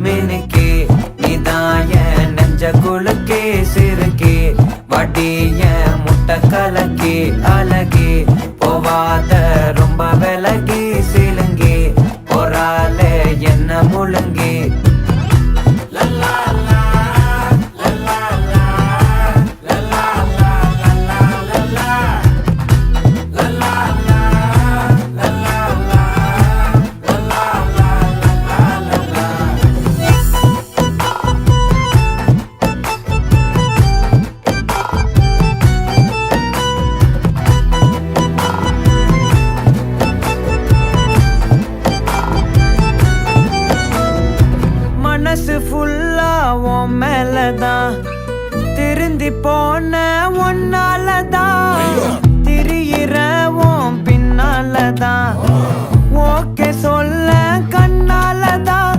மினுக்கே நீதாய நெஞ்ச குலுக்கே சிறுக்கே வடிய முட்டை கலக்கே அழகே போவாத ரொம்ப விலகி சிலுங்கி பொறால என்ன முழுங்கி மனசு ஃபுல்லா உன் மேலதான் திருந்தி போன ஒன்னாலதான் திரியிற உன் பின்னாலதான் ஓகே சொல்ல கண்ணாலதான்